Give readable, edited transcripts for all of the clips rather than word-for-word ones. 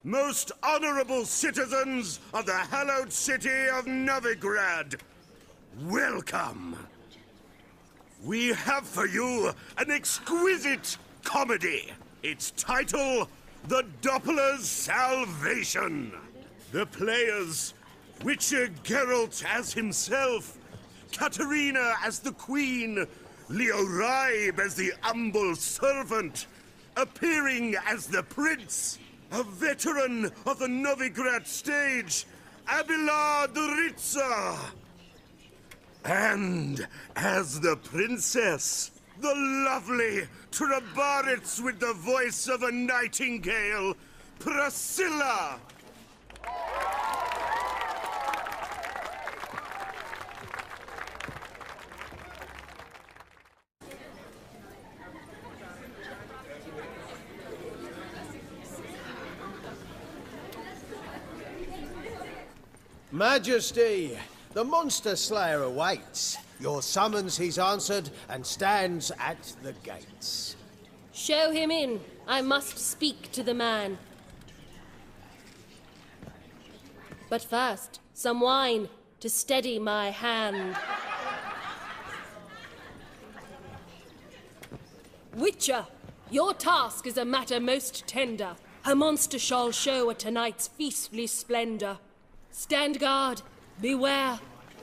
Most honorable citizens of the hallowed city of Novigrad, welcome. We have for you an exquisite comedy. Its title, The Doppler's Salvation. The players, Witcher Geralt as himself, Katarina as the Queen, Leo Raib as the humble servant, appearing as the Prince, a veteran of the Novigrad stage, Abelard Ritza. And as the Princess, the lovely Trabaritz with the voice of a nightingale, Priscilla. Majesty, the monster slayer awaits. Your summons he's answered and stands at the gates. Show him in. I must speak to the man. But first, some wine to steady my hand. Witcher, your task is a matter most tender. A monster shall show at tonight's feastly splendor. Stand guard, beware,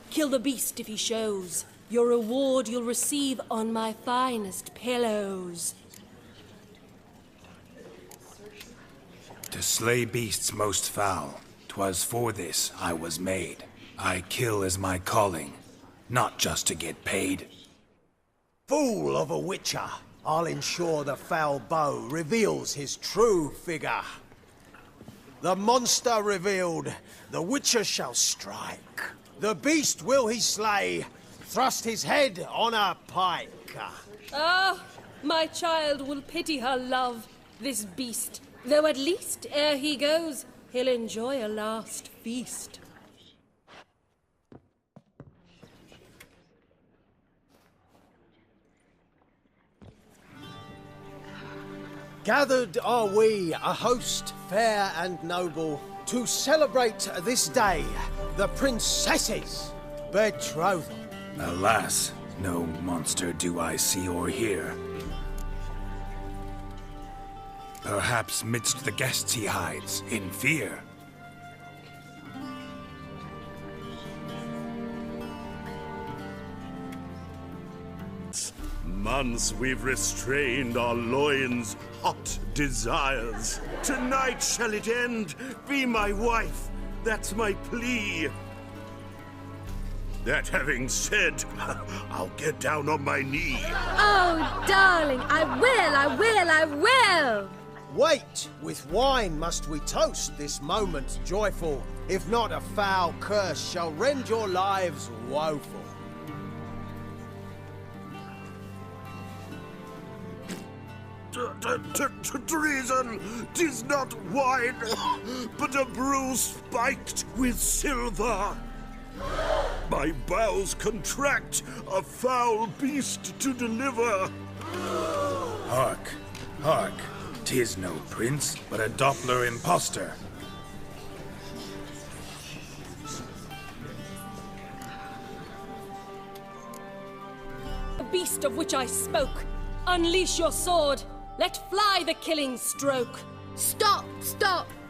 kill the beast if he shows. Your reward you'll receive on my finest pillows. To slay beasts most foul, 'twas for this I was made. I kill as my calling, not just to get paid. Fool of a witcher, I'll ensure the foul bow reveals his true figure. The monster revealed, the witcher shall strike. The beast will he slay, thrust his head on a pike. Ah, my child will pity her love, this beast. Though at least, ere he goes, he'll enjoy a last feast. Gathered are we, a host fair and noble, to celebrate this day, the princess's betrothal. Alas, no monster do I see or hear. Perhaps midst the guests he hides, in fear. Months we've restrained our loins' hot desires. Tonight shall it end. Be my wife. That's my plea. That having said, I'll get down on my knee. Oh, darling, I will! Wait, with wine must we toast this moment joyful. If not, a foul curse shall rend your lives woeful. Treason! 'Tis not wine, but a brew spiked with silver. My bowels contract, a foul beast to deliver. Hark, hark, 'tis no prince, but a Doppler impostor. The beast of which I spoke, unleash your sword. Let fly the killing stroke. Stop,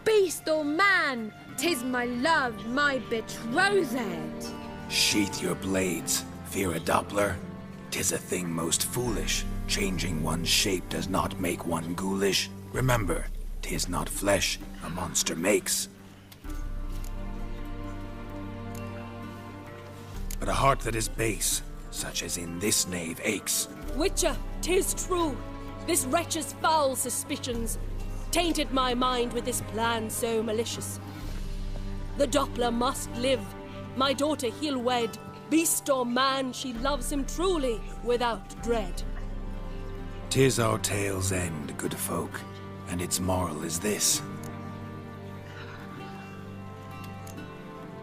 beast or man! 'Tis my love, my betrothed. Sheath your blades, fear a Doppler. 'Tis a thing most foolish. Changing one's shape does not make one ghoulish. Remember, 'tis not flesh a monster makes, but a heart that is base, such as in this knave aches. Witcher, 'tis true. This wretch's foul suspicions tainted my mind with this plan so malicious. The Doppler must live. My daughter he'll wed. Beast or man, she loves him truly, without dread. 'Tis our tale's end, good folk, and its moral is this.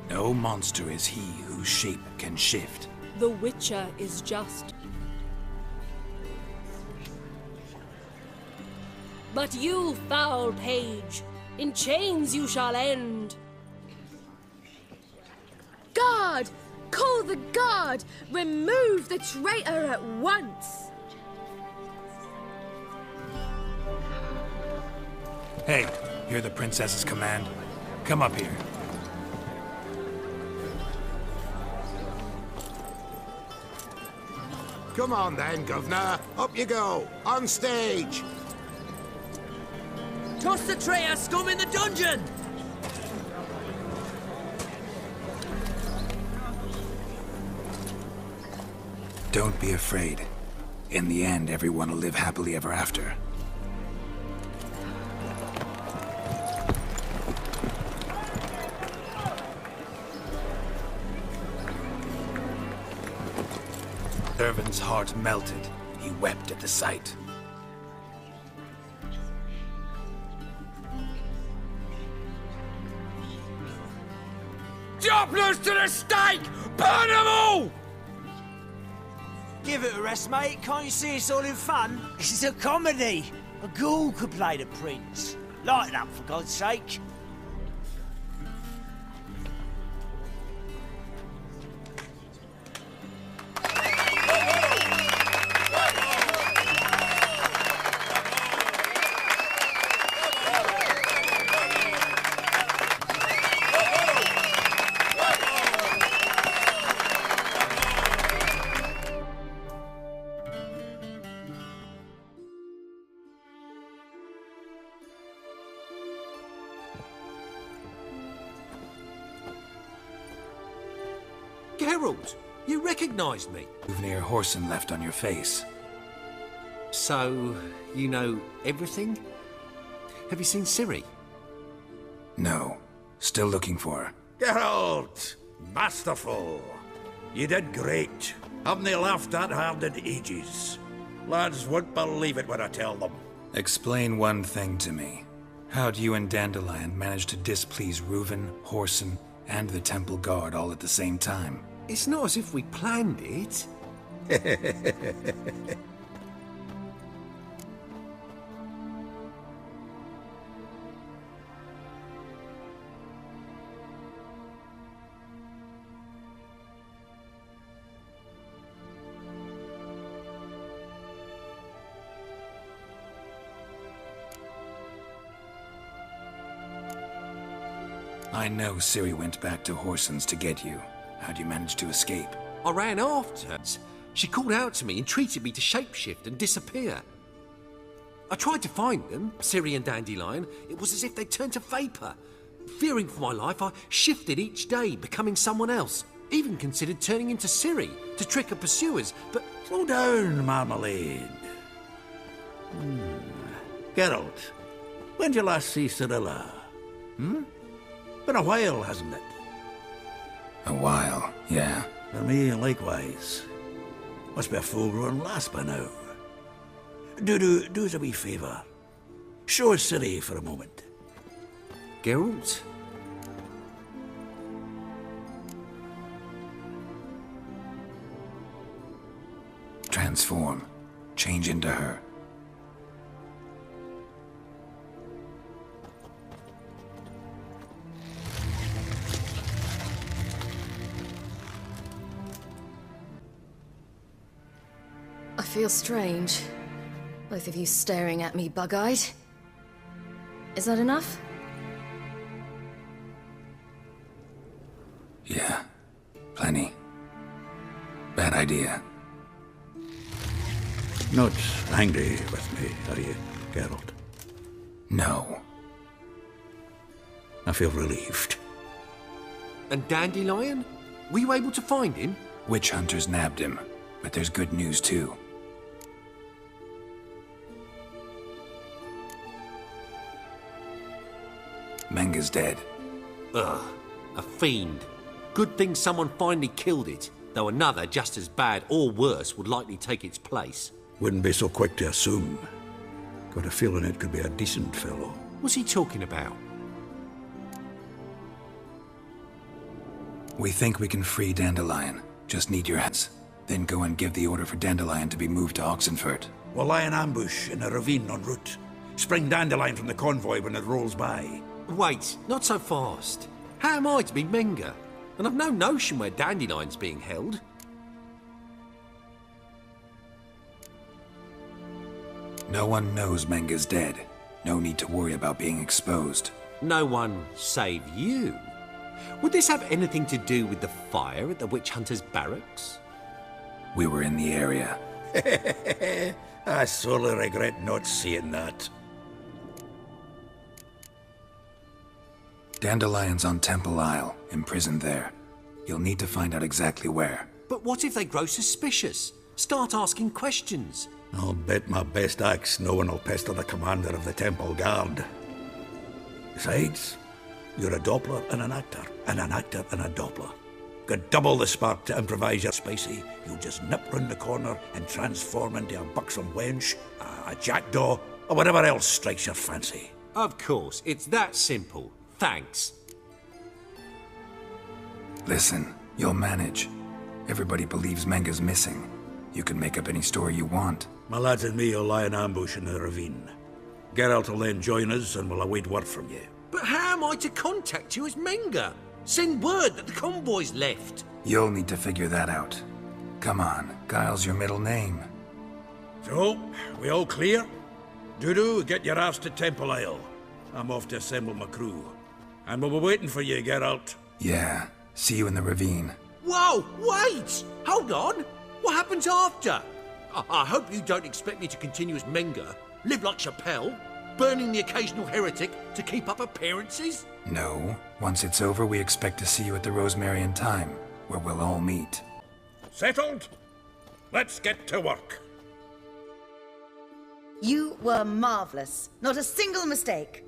No monster is he whose shape can shift. The Witcher is just. But you, foul page, in chains you shall end. Guard! Call the guard! Remove the traitor at once! Hey, hear the princess's command? Come up here. Come on then, Governor. Up you go. On stage. Toss the traitor scum in the dungeon! Don't be afraid. In the end, everyone will live happily ever after. Irvin's heart melted. He wept at the sight. Joblers to the stake! Burn them all! Give it a rest, mate. Can't you see it's all in fun? This is a comedy. A ghoul could play the prince. Lighten up, for God's sake. Geralt, you recognised me. Souvenir Whoreson left on your face. So, you know everything? Have you seen Ciri? No. Still looking for her. Geralt! Masterful! You did great. Haven't they laughed that hard in ages? Lads won't believe it when I tell them. Explain one thing to me. How'd you and Dandelion manage to displease Reuven, Whoreson, and the Temple Guard all at the same time? It's not as if we planned it. I know Ciri went back to Whoreson's to get you. How'd you manage to escape? I ran after her. She called out to me and treated me to shapeshift and disappear. I tried to find them, Ciri and Dandelion. It was as if they turned to vapour. Fearing for my life, I shifted each day, becoming someone else. Even considered turning into Ciri to trick her pursuers, but... Slow down, Marmalade. Geralt, when did you last see Cirilla? Been a while, hasn't it? A while, yeah. For me, likewise. Must be a full-grown lass by now. Do us a wee favour. Show us Ciri for a moment. Geralt? Transform. Change into her. I feel strange. Both of you staring at me bug-eyed. Is that enough? Yeah. Plenty. Bad idea. Not angry with me, are you, Geralt? No. I feel relieved. And Dandelion? Were you able to find him? Witch hunters nabbed him, but there's good news too. Menga's dead. Ugh, a fiend. Good thing someone finally killed it, though another just as bad or worse would likely take its place. Wouldn't be so quick to assume. Got a feeling it could be a decent fellow. What's he talking about? We think we can free Dandelion. Just need your hands. Then go and give the order for Dandelion to be moved to Oxenfurt. We'll lie in ambush in a ravine en route. Spring dandelion from the convoy when it rolls by. Wait, not so fast. How am I to be Menga? And I've no notion where Dandelion's being held. No one knows Menga's dead. No need to worry about being exposed. No one save you. Would this have anything to do with the fire at the witch hunter's barracks? We were in the area. I sorely regret not seeing that. Dandelion's on Temple Isle, imprisoned there. You'll need to find out exactly where. But what if they grow suspicious? Start asking questions? I'll bet my best axe no one will pester the commander of the Temple Guard. Besides, you're a Doppler and an actor and a Doppler. Got double the spark to improvise your spicy. You'll just nip round the corner and transform into a buxom wench, a jackdaw, or whatever else strikes your fancy. Of course, it's that simple. Thanks. Listen, you'll manage. Everybody believes Menga's missing. You can make up any story you want. My lads and me will lie in ambush in the ravine. Geralt will then join us and we'll await word from you. But how am I to contact you as Menga? Send word that the convoy's left. You'll need to figure that out. Come on, Guile's your middle name. So, we all clear? Dudu, get your ass to Temple Isle. I'm off to assemble my crew. And we'll be waiting for you, Geralt. Yeah, see you in the ravine. Whoa, wait! Hold on! What happens after? I hope you don't expect me to continue as Menga, live like Chappelle, burning the occasional heretic to keep up appearances? No. Once it's over, we expect to see you at the Rosemary in Time, where we'll all meet. Settled? Let's get to work. You were marvelous. Not a single mistake.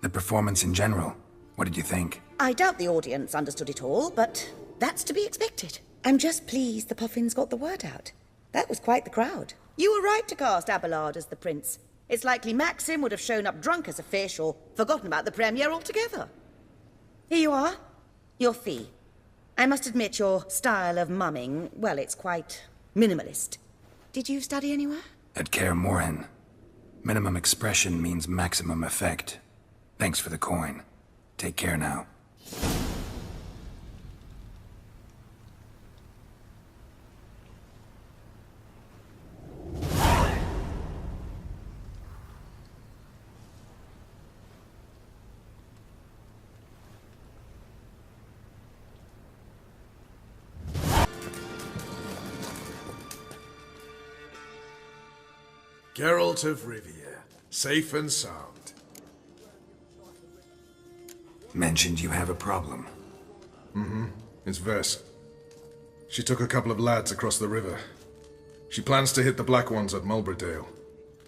The performance in general, what did you think? I doubt the audience understood it all, but that's to be expected. I'm just pleased the Puffins got the word out. That was quite the crowd. You were right to cast Abelard as the prince. It's likely Maxim would have shown up drunk as a fish or forgotten about the premiere altogether. Here you are. Your fee. I must admit your style of mumming, well, it's quite minimalist. Did you study anywhere? At Kaer Morhen. Minimum expression means maximum effect. Thanks for the coin. Take care now. Geralt of Rivia, safe and sound. Mentioned you have a problem. Mm-hmm. It's Vess. She took a couple of lads across the river. She plans to hit the Black Ones at Mulberdale.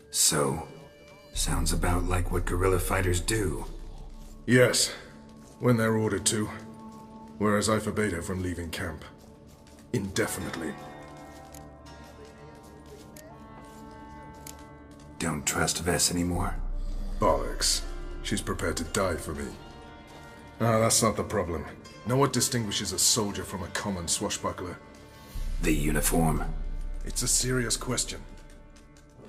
So, sounds about like what guerrilla fighters do. Yes, when they're ordered to. Whereas I forbade her from leaving camp. Indefinitely. Don't trust Vess anymore? Bollocks. She's prepared to die for me. Ah, that's not the problem. Know what distinguishes a soldier from a common swashbuckler? The uniform. It's a serious question.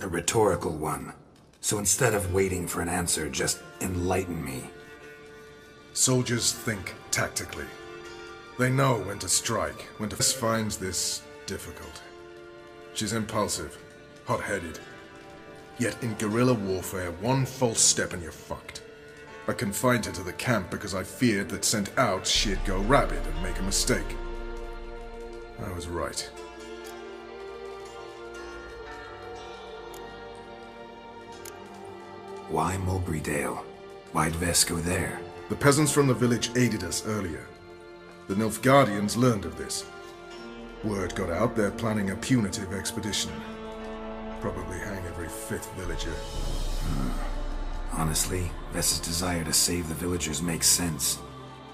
A rhetorical one. So instead of waiting for an answer, just enlighten me. Soldiers think tactically. They know when to strike, when to... Vess finds this difficult. She's impulsive, hot-headed. Yet in guerrilla warfare, one false step and you're fucked. I confined her to the camp because I feared that sent out she'd go rabid and make a mistake. I was right. Why Mulberrydale? Why'd Vess go there? The peasants from the village aided us earlier. The Nilfgaardians learned of this. Word got out they're planning a punitive expedition. Probably hang every fifth villager. Honestly, Vess's desire to save the villagers makes sense.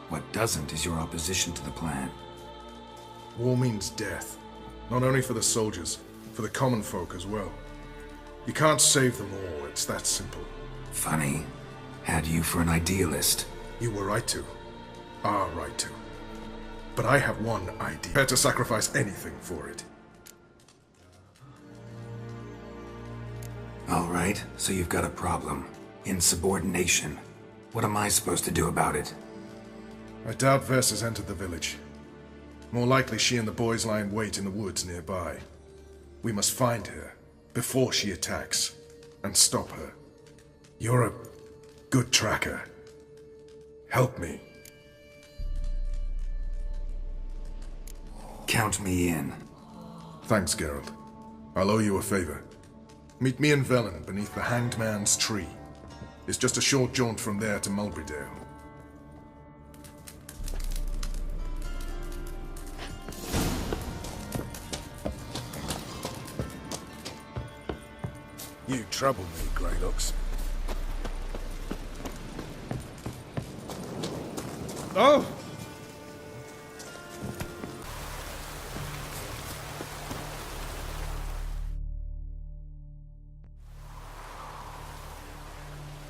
What doesn't is your opposition to the plan. War means death. Not only for the soldiers, for the common folk as well. You can't save them all, it's that simple. Funny. Had you for an idealist. You were right to. Are right to. But I have one idea. Prepared to sacrifice anything for it. All right, so you've got a problem. Insubordination. What am I supposed to do about it? I doubt Vess has entered the village. More likely she and the boys lie in wait in the woods nearby. We must find her before she attacks and stop her. You're a good tracker. Help me. Count me in. Thanks, Geralt. I'll owe you a favor. Meet me and Velen beneath the Hanged Man's tree. It's just a short jaunt from there to Mulberydale. You trouble me, Greylocks. Oh!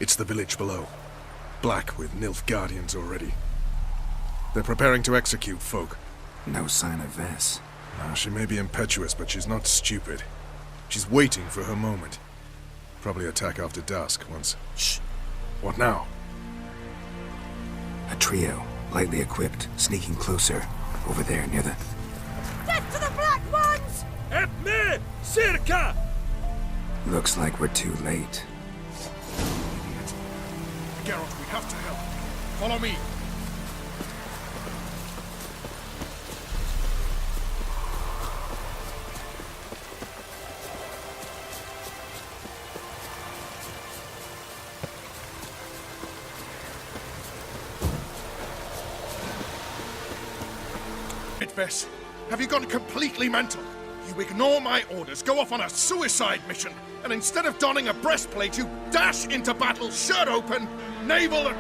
It's the village below. Black with Nilf Guardians already. They're preparing to execute folk. No sign of Vess. She may be impetuous, but she's not stupid. She's waiting for her moment. Probably attack after dusk once... Shh! What now? A trio, lightly equipped, sneaking closer. Over there, near the... Death to the Black Ones! Help me! Circa! Looks like we're too late. Geralt, we have to help. Follow me. Vess, have you gone completely mental? You ignore my orders, go off on a suicide mission, and instead of donning a breastplate, you dash into battle, shirt open, navel and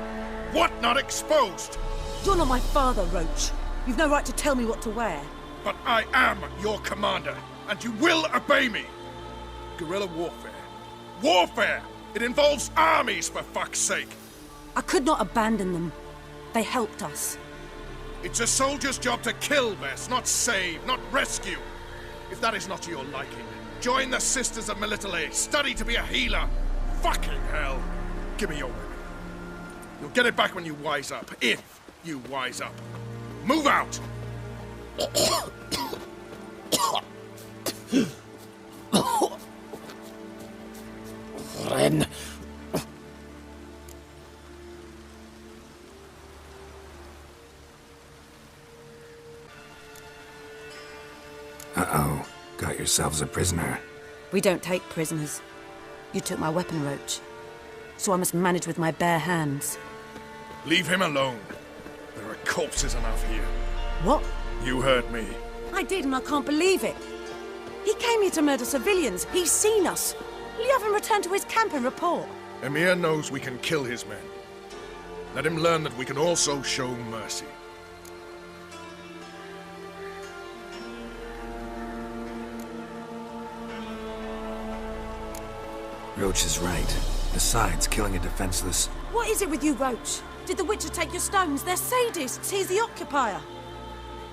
whatnot exposed. You're not my father, Roach. You've no right to tell me what to wear. But I am your commander, and you will obey me. Guerrilla warfare. Warfare! It involves armies, for fuck's sake. I could not abandon them. They helped us. It's a soldier's job to kill, Vess, not save, not rescue. If that is not to your liking, join the Sisters of Melitele, study to be a healer. Fucking hell. Give me your weapon. You'll get it back when you wise up, if you wise up. Move out! Ren. Uh-oh. Got yourselves a prisoner. We don't take prisoners. You took my weapon, Roach. So I must manage with my bare hands. Leave him alone. There are corpses enough here. What? You heard me. I did, and I can't believe it. He came here to murder civilians. He's seen us. Will you have him return to his camp and report? Emir knows we can kill his men. Let him learn that we can also show mercy. Roach is right. Besides, killing a defenseless... What is it with you, Roach? Did the Witcher take your stones? They're sadists. He's the occupier.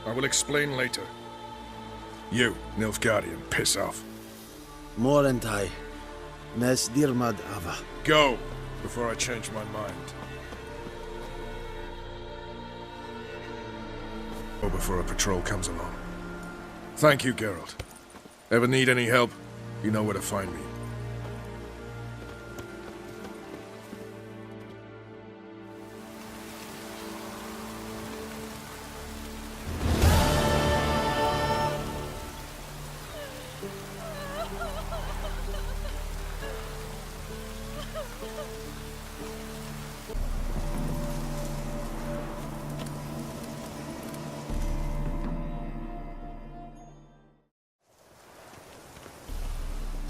I will explain later. You, Nilfgaardian, piss off. Morentai. Mes dirmad ava. Go, before I change my mind. Or before a patrol comes along. Thank you, Geralt. Ever need any help, you know where to find me.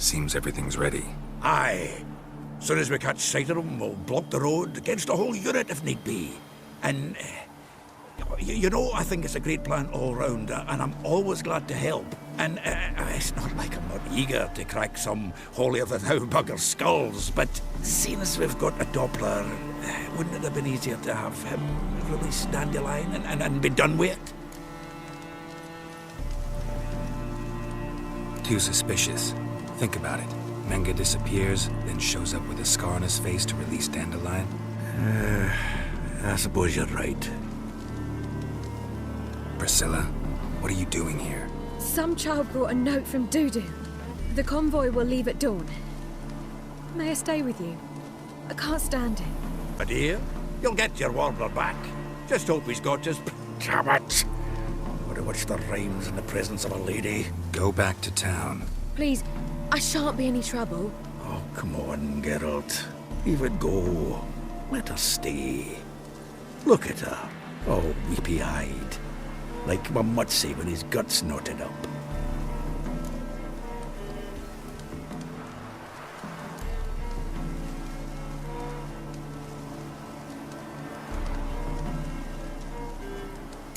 Seems everything's ready. Aye. Soon as we catch sight of them, we'll block the road against a whole unit if need be. And, you know, I think it's a great plan all round, and I'm always glad to help. And it's not like I'm not eager to crack some holier-than-thou bugger's skulls, but seeing as we've got a Doppler, wouldn't it have been easier to have him release Dandelion and be done with it? Too suspicious. Think about it. Menga disappears, then shows up with a scar on his face to release Dandelion? I suppose you're right. Priscilla, what are you doing here? Some child brought a note from Dudu. The convoy will leave at dawn. May I stay with you? I can't stand it. But dear, you'll get your warbler back. Just hope he's got his... Damn it! Wonder what's the rhymes in the presence of a lady? Go back to town. Please, I shan't be any trouble. Oh, come on, Geralt. Leave it go. Let her stay. Look at her, all weepy-eyed. Like a mutsy with his guts knotted up.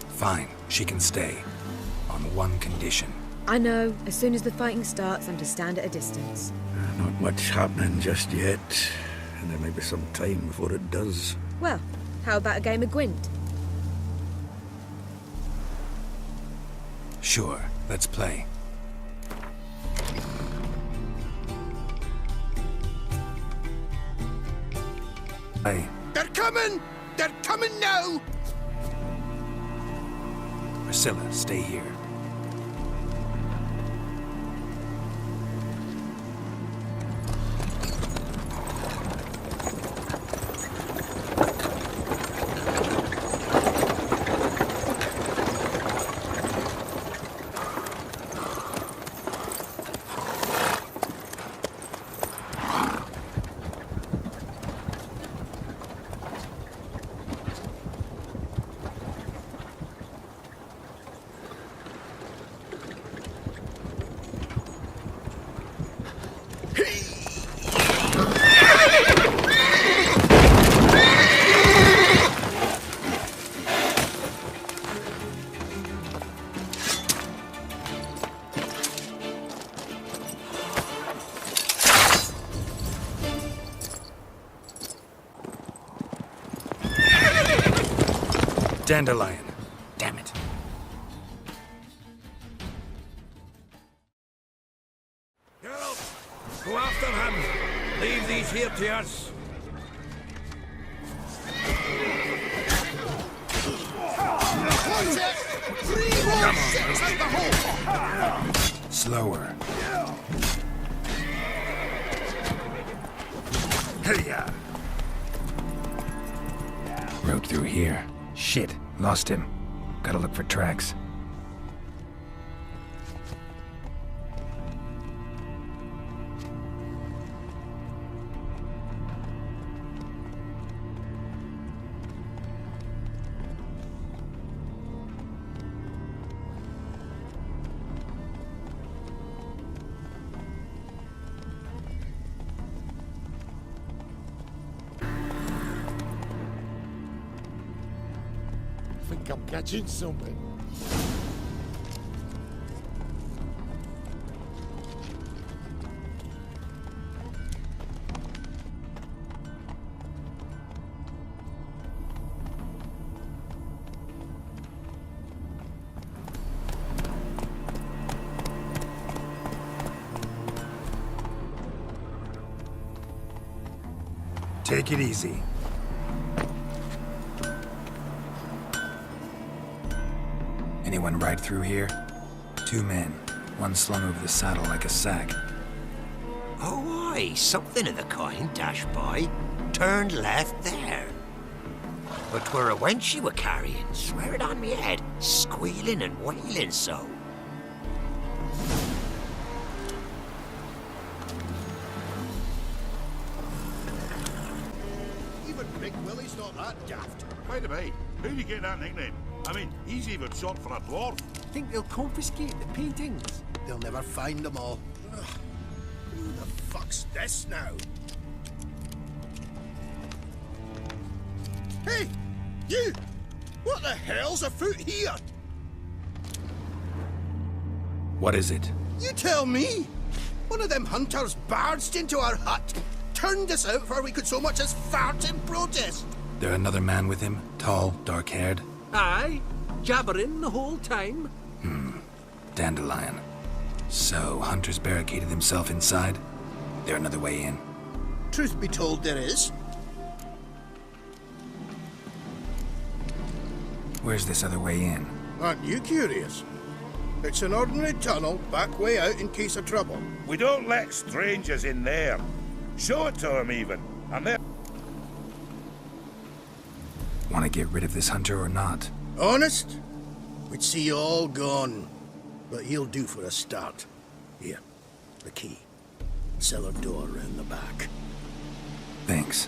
Fine, she can stay. On one condition. I know, as soon as the fighting starts, I'm to stand at a distance. Not much happening just yet. And there may be some time before it does. Well, how about a game of Gwent? Sure, let's play. Hey. They're coming! They're coming now! Priscilla, stay here. Dandelion. Damn it. Geralt, go after him. Leave these here to us. Slower. Hiya. Road through here. Shit, lost him. Gotta look for tracks. I think I'm catching something. Take it easy. Anyone ride through here? 2 men, one slung over the saddle like a sack. Oh, aye, something of the kind dashed by. Turned left there. But 'twere a wench you were carrying, swear it on me head, squealing and wailing so. Even Big Willie's not that daft. By the way, who do you get that nickname? I mean, he's even short for a dwarf. Think they'll confiscate the paintings? They'll never find them all. Ugh. Who the fuck's this now? Hey! You! What the hell's afoot here? What is it? You tell me! One of them hunters barged into our hut, turned us out before we could so much as fart in protest. There another man with him? Tall, dark-haired? Aye, jabbering the whole time. Dandelion. So, Hunter's barricaded himself inside? There another way in? Truth be told, there is. Where's this other way in? Aren't you curious? It's an ordinary tunnel, back way out in case of trouble. We don't let strangers in there. Show it to them, even. And then... Want to get rid of this hunter or not? Honest? We'd see you all gone. But he'll do for a start. Here, the key. Cellar door round the back. Thanks.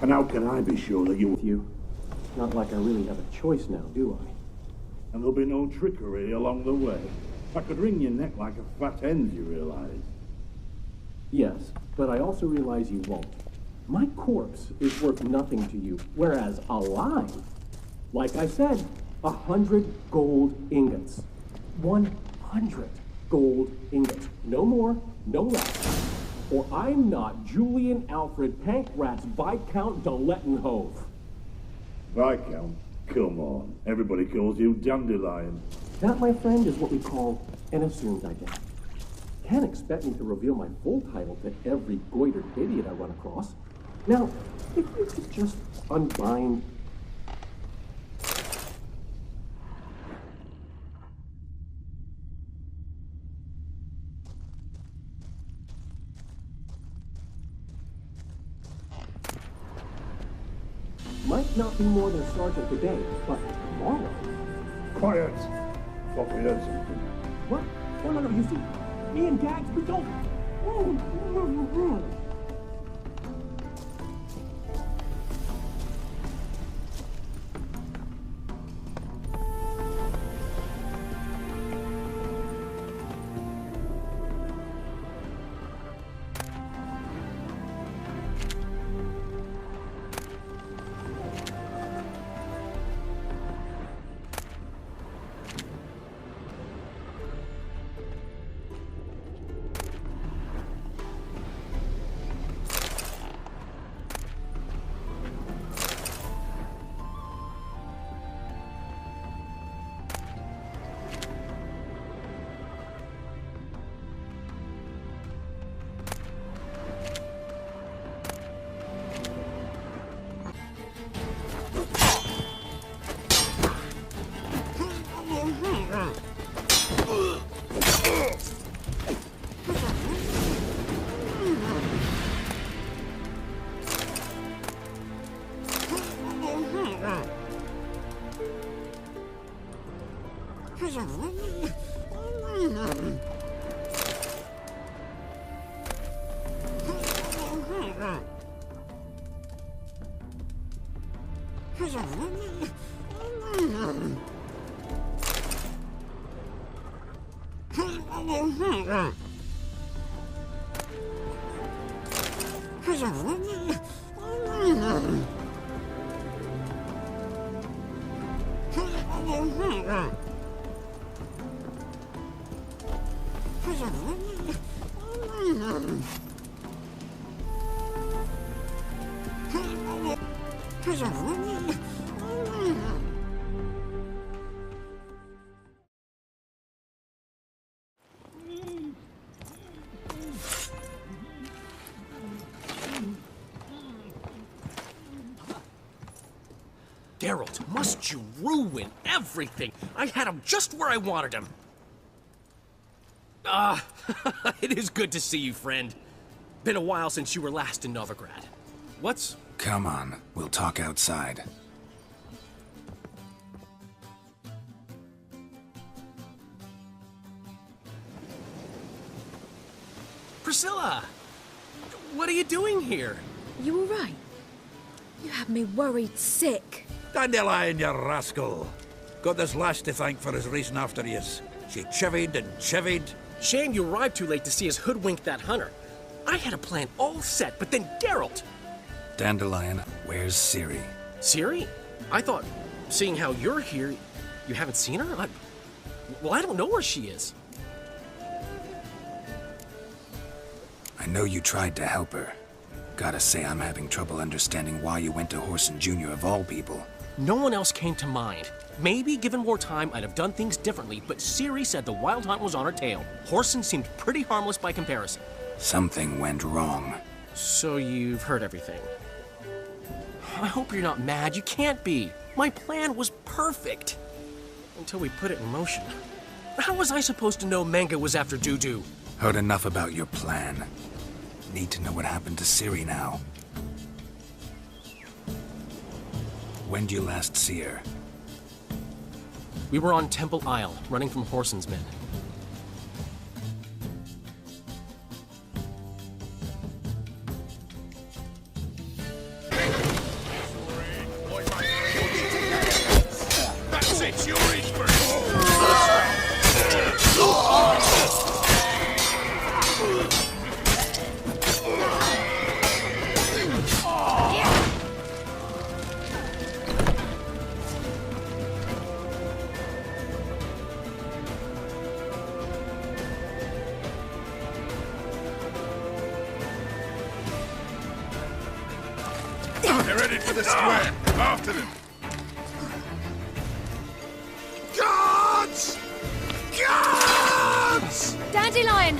And how can I be sure that you... Not like I really have a choice now, do I? And there'll be no trickery along the way. I could wring your neck like a fat hen, you realise? Yes, but I also realize you won't. My corpse is worth nothing to you, whereas alive, like I said, 100 gold ingots. 100 gold ingots. No more, no less. Or I'm not Julian Alfred Pankratz Viscount de Lettenhove. Viscount? Come on. Everybody calls you Dandelion. That, my friend, is what we call an assumed identity. Can't expect me to reveal my full title to every goitered idiot I run across. Now, if you could just unbind... Might not be more than sergeant today, but tomorrow. Quiet! Thought we heard something. What? No, you see, me and Gags, we don't... Geralt, must you ruin everything? I had him just where I wanted him. It is good to see you, friend. Been a while since you were last in Novigrad. What's... Come on, we'll talk outside. Priscilla! What are you doing here? You all right? You had me worried sick. Dandelion, you rascal! Got this lass to thank for his racing after yous. She chivied and chivied. Shame you arrived too late to see us hoodwink that hunter. I had a plan all set, but then Geralt! Dandelion, where's Ciri? Ciri? I thought, seeing how you're here, you haven't seen her? I don't know where she is. I know you tried to help her. Gotta say, I'm having trouble understanding why you went to Whoreson Jr. of all people. No one else came to mind. Maybe, given more time, I'd have done things differently, but Ciri said the Wild Hunt was on her tail. Whoreson seemed pretty harmless by comparison. Something went wrong. So you've heard everything. I hope you're not mad. You can't be. My plan was perfect. Until we put it in motion. How was I supposed to know Manga was after Dudu? Heard enough about your plan. Need to know what happened to Ciri now. When did you last see her? We were on Temple Isle, running from Whoreson's men. That's it, you're in first. They're headed for the square. After them. Guards! Guards! Dandelion!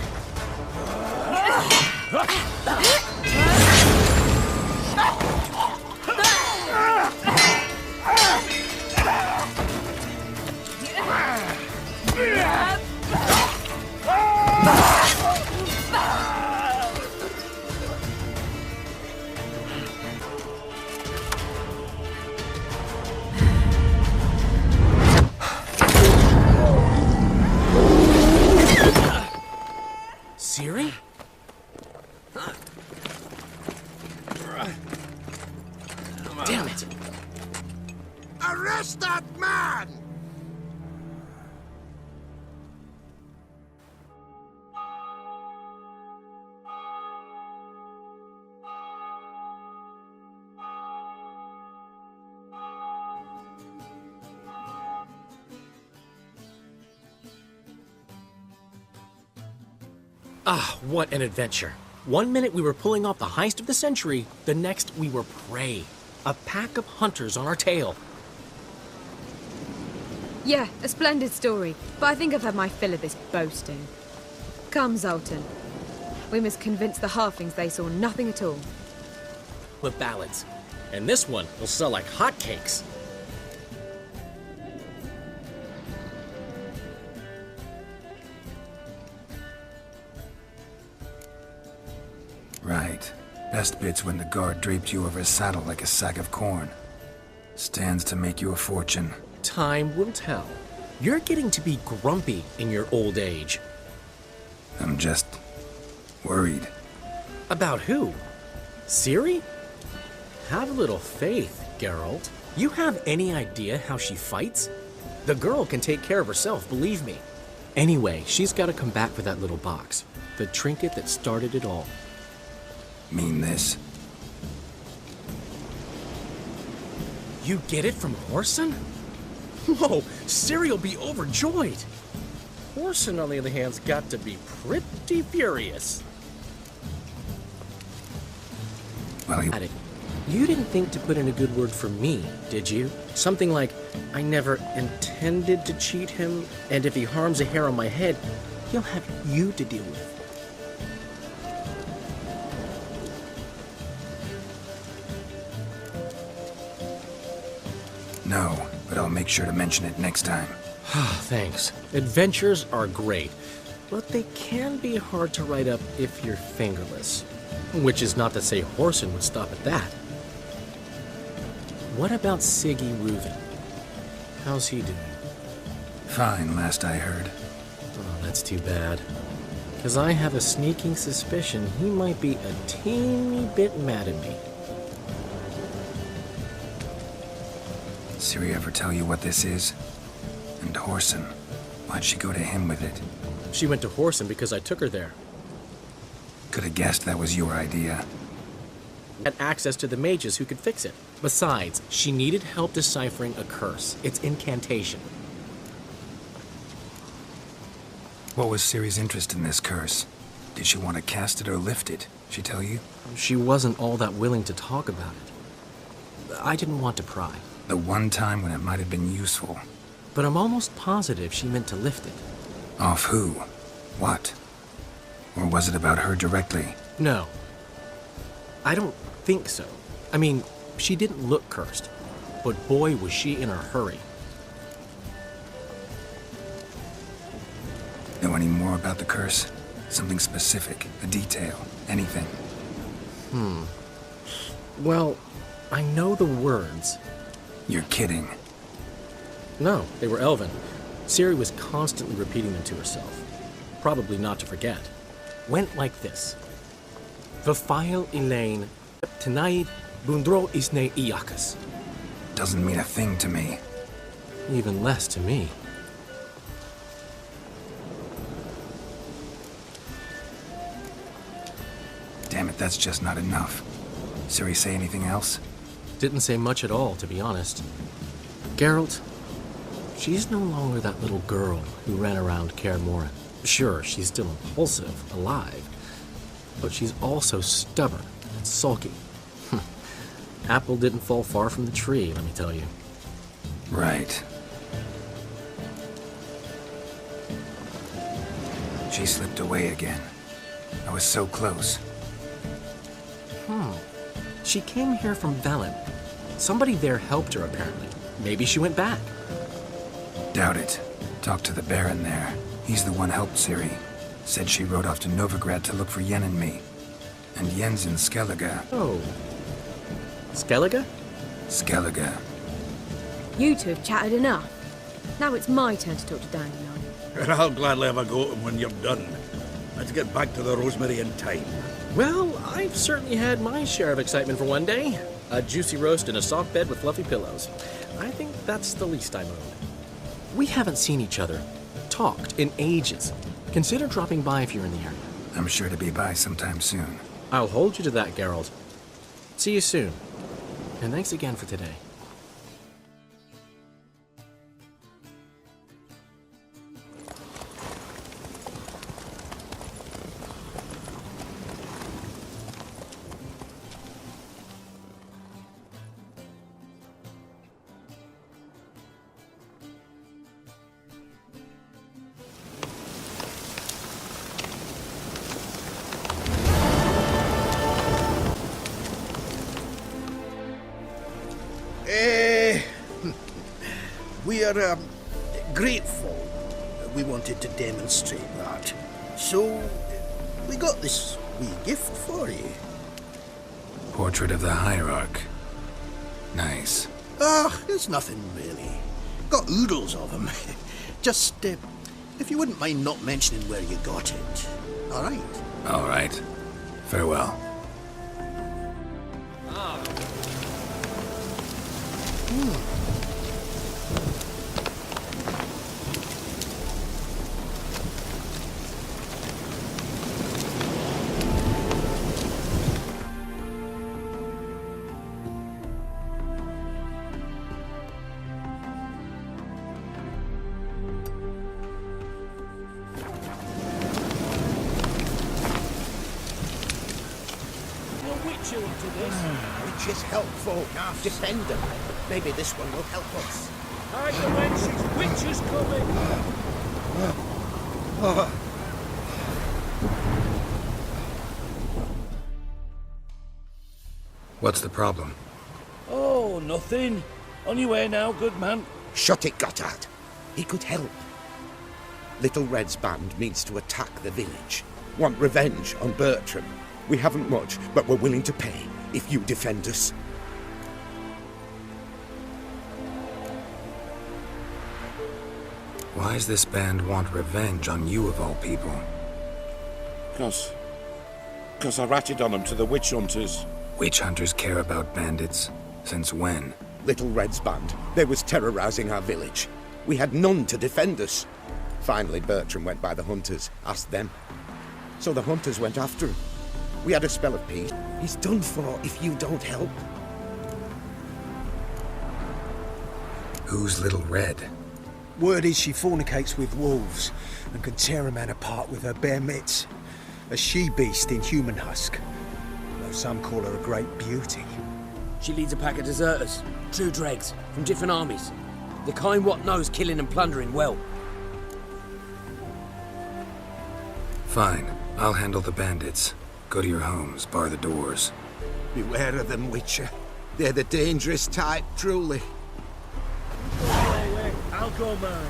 Ciri? Damn it! Arrest that man! Ah, what an adventure. 1 minute we were pulling off the heist of the century, the next we were prey. A pack of hunters on our tail. Yeah, a splendid story, but I think I've had my fill of this boasting. Come, Zoltan. We must convince the halflings they saw nothing at all. The ballads. And this one will sell like hotcakes. Right. Best bit's when the guard draped you over his saddle like a sack of corn. Stands to make you a fortune. Time will tell. You're getting to be grumpy in your old age. I'm just worried. About who? Ciri? Have a little faith, Geralt. You have any idea how she fights? The girl can take care of herself, believe me. Anyway, she's got to come back for that little box. The trinket that started it all. Mean this? You get it from Whoreson? Whoa, Ciri will be overjoyed. Whoreson, on the other hand, has got to be pretty furious. Well, you didn't think to put in a good word for me, did you? Something like, I never intended to cheat him, and if he harms a hair on my head, he'll have you to deal with. No, but I'll make sure to mention it next time. Thanks. Adventures are great, but they can be hard to write up if you're fingerless. Which is not to say Whoreson would stop at that. What about Siggy Reuven? How's he doing? Fine, last I heard. Oh, that's too bad. Because I have a sneaking suspicion he might be a teeny bit mad at me. Ciri ever tell you what this is? And Horson. Why'd she go to him with it? She went to Horson because I took her there. Could have guessed that was your idea. Had access to the mages who could fix it. Besides, she needed help deciphering a curse. It's incantation. What was Ciri's interest in this curse? Did she want to cast it or lift it? She tell you? She wasn't all that willing to talk about it. I didn't want to pry. The one time when it might have been useful. But I'm almost positive she meant to lift it. Off who? What? Or was it about her directly? No. I don't think so. I mean, she didn't look cursed. But boy, was she in a hurry. Know any more about the curse? Something specific, a detail, anything? Well, I know the words. You're kidding. No, they were Elven. Ciri was constantly repeating them to herself. Probably not to forget. Went like this. Vafile Elaine, Tenaid Bundro Isne Iakas. Doesn't mean a thing to me. Even less to me. Damn it, that's just not enough. Ciri say anything else? Didn't say much at all, to be honest. Geralt, she's no longer that little girl who ran around Kaer Morhen. Sure, she's still impulsive, alive, but she's also stubborn and sulky. Apple didn't fall far from the tree, let me tell you. Right. She slipped away again. I was so close. She came here from Velen. Somebody there helped her, apparently. Maybe she went back. Doubt it. Talked to the Baron there. He's the one helped Ciri. Said she rode off to Novigrad to look for Yen and me. And Yen's in Skellige. Oh. Skellige? Skellige. You two have chatted enough. Now it's my turn to talk to Dandelion. And I'll gladly have a go at him when you're done. Let's get back to the Rosemary in time. Well, I've certainly had my share of excitement for one day. A juicy roast in a soft bed with fluffy pillows. I think that's the least I'm owed. We haven't seen each other, talked in ages. Consider dropping by if you're in the area. I'm sure to be by sometime soon. I'll hold you to that, Geralt. See you soon. And thanks again for today. We are grateful. We wanted to demonstrate that. So, we got this wee gift for you. Portrait of the Hierarch. Nice. It's nothing really. Got oodles of them. Just, if you wouldn't mind not mentioning where you got it. All right? All right. Farewell. Which is helpful. Defender. Maybe this one will help us. Hide the wenches! Witches coming! What's the problem? Oh, nothing. On your way now, good man. Shut it, Gotthard. He could help. Little Red's band means to attack the village. Want revenge on Bertram. We haven't much, but we're willing to pay if you defend us. Why does this band want revenge on you of all people? Because I ratted on them to the witch hunters. Witch hunters care about bandits? Since when? Little Red's band. They was terrorizing our village. We had none to defend us. Finally, Bertram went by the hunters, asked them. So the hunters went after him. We had a spell of peace. He's done for if you don't help. Who's Little Red? Word is she fornicates with wolves and can tear a man apart with her bare mitts. A she-beast in human husk, though some call her a great beauty. She leads a pack of deserters, true dregs, from different armies. The kind what knows killing and plundering well. Fine, I'll handle the bandits. Go to your homes, bar the doors. Beware of them, Witcher. They're the dangerous type, truly. I'll go, man.